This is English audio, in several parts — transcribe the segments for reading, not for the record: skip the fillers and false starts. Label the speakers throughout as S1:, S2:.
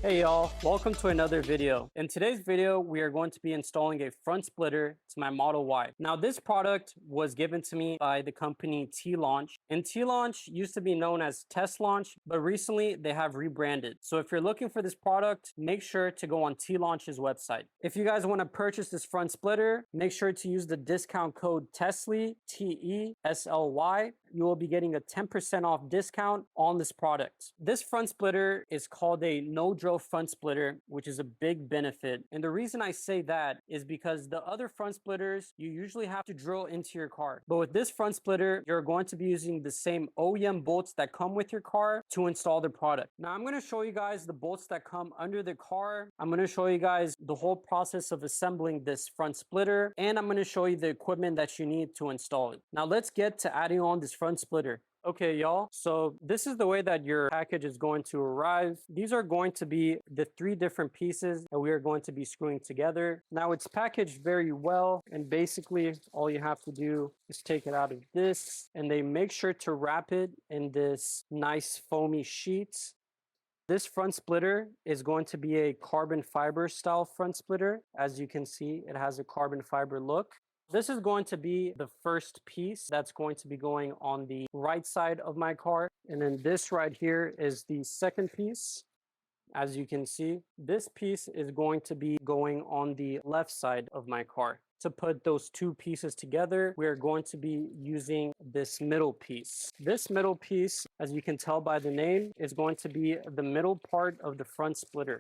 S1: Hey y'all, welcome to another video. In today's video, we are going to be installing a front splitter to my Model Y. Now this product was given to me by the company T-Launch, and T-Launch used to be known as Test Launch, but recently they have rebranded. So if you're looking for this product, make sure to go on T-Launch's website. If you guys want to purchase this front splitter, make sure to use the discount code TESLY, T-E-S-L-Y. You will be getting a 10% off discount on this product. This front splitter is called a no-drill front splitter, which is a big benefit. And the reason I say that is because the other front splitters, you usually have to drill into your car. But with this front splitter, you're going to be using the same OEM bolts that come with your car to install the product. Now I'm going to show you guys the bolts that come under the car. I'm going to show you guys the whole process of assembling this front splitter, and I'm going to show you the equipment that you need to install it. Now let's get to adding on this front splitter. Okay, y'all, so this is the way that your package is going to arrive. These are going to be the 3 different pieces that we are going to be screwing together. Now it's packaged very well, and basically all you have to do is take it out of this, and they make sure to wrap it in this nice foamy sheet. This front splitter is going to be a carbon fiber style front splitter. As you can see, it has a carbon fiber look. This is going to be the first piece that's going to be going on the right side of my car. And then this right here is the second piece. As you can see, this piece is going to be going on the left side of my car. To put those 2 pieces together, we are going to be using this middle piece. This middle piece, as you can tell by the name, is going to be the middle part of the front splitter.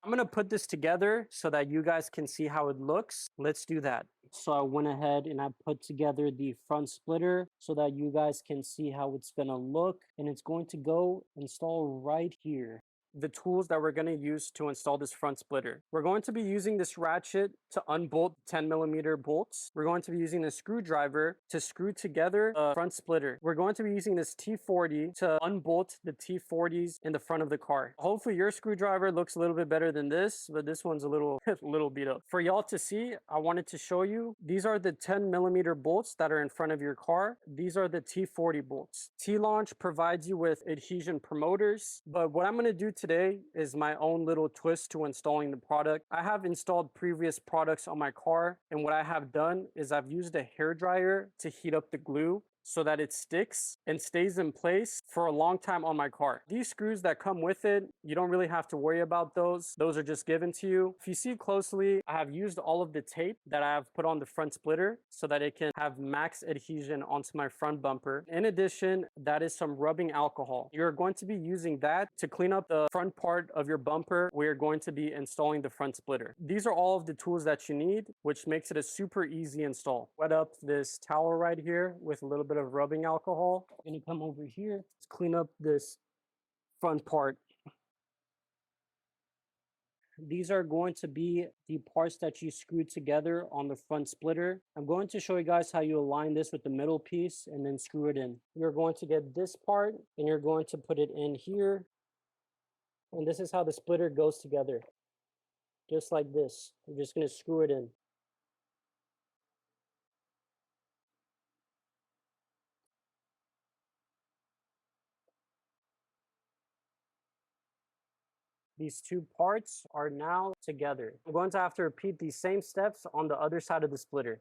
S1: I'm going to put this together so that you guys can see how it looks. Let's do that. So I went ahead and I put together the front splitter so that you guys can see how it's going to look. And it's going to go install right here. The tools that we're going to use to install this front splitter. We're going to be using this ratchet to unbolt 10mm bolts. We're going to be using a screwdriver to screw together the front splitter. We're going to be using this T40 to unbolt the T40s in the front of the car. Hopefully your screwdriver looks a little bit better than this, but this one's a little beat up. For y'all to see, I wanted to show you, these are the 10mm bolts that are in front of your car. These are the T40 bolts. T-Launch provides you with adhesion promoters, but what I'm going to do today is my own little twist to installing the product. I have installed previous products on my car, and what I have done is I've used a hairdryer to heat up the glue so that it sticks and stays in place for a long time on my car. These screws that come with it, you don't really have to worry about those. Those are just given to you. If you see closely, I have used all of the tape that I have put on the front splitter so that it can have max adhesion onto my front bumper. In addition, that is some rubbing alcohol. You're going to be using that to clean up the front part of your bumper where you're going to be installing the front splitter. These are all of the tools that you need, which makes it a super easy install. Wet up this towel right here with a little bit of rubbing alcohol. I'm gonna come over here, let's clean up this front part. These are going to be the parts that you screw together on the front splitter. I'm going to show you guys how you align this with the middle piece and then screw it in. You're going to get this part and you're going to put it in here. And this is how the splitter goes together. Just like this. You're just going to screw it in. These 2 parts are now together. I'm going to have to repeat these same steps on the other side of the splitter.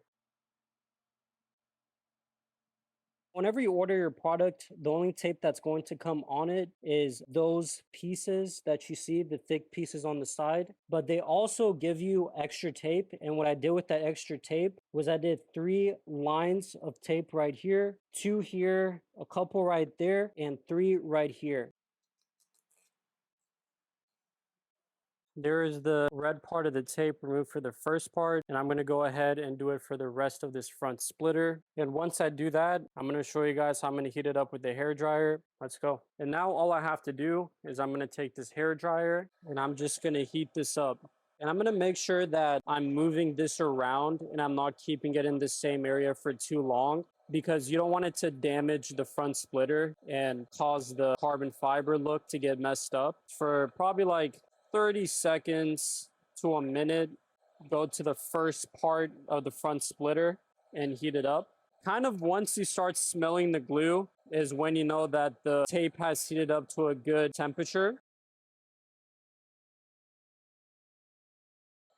S1: Whenever you order your product, the only tape that's going to come on it is those pieces that you see, the thick pieces on the side. But they also give you extra tape. And what I did with that extra tape was I did 3 lines of tape right here, 2 here, a couple right there, and 3 right here. There is the red part of the tape removed for the first part, and I'm going to go ahead and do it for the rest of this front splitter. And once I do that, I'm going to show you guys how I'm going to heat it up with the hairdryer. Let's go. And now all I have to do is I'm going to take this hairdryer and I'm just going to heat this up. And I'm going to make sure that I'm moving this around and I'm not keeping it in the same area for too long. because you don't want it to damage the front splitter and cause the carbon fiber look to get messed up. For probably like 30 seconds to a minute, go to the first part of the front splitter and heat it up. Kind of once you start smelling the glue is when you know that the tape has heated up to a good temperature.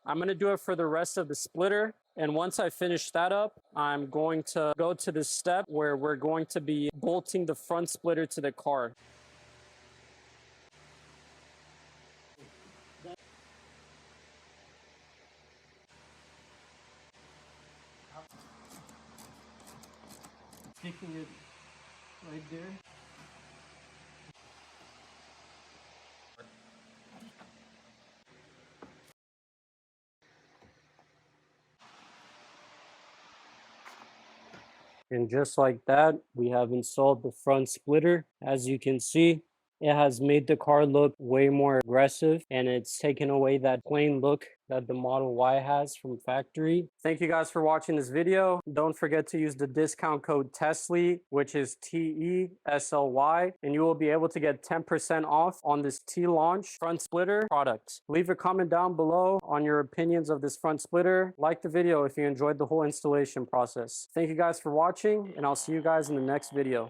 S1: I'm going to do it for the rest of the splitter. And once I finish that up, I'm going to go to the step where we're going to be bolting the front splitter to the car. Sticking it right there. And just like that, we have installed the front splitter. As you can see, it has made the car look way more aggressive, and it's taken away that plain look that the Model Y has from factory. Thank you guys for watching this video. Don't forget to use the discount code TESLY, which is TESLY, and you will be able to get 10% off on this T-Launch front splitter product. Leave a comment down below on your opinions of this front splitter. Like the video if you enjoyed the whole installation process. Thank you guys for watching, and I'll see you guys in the next video.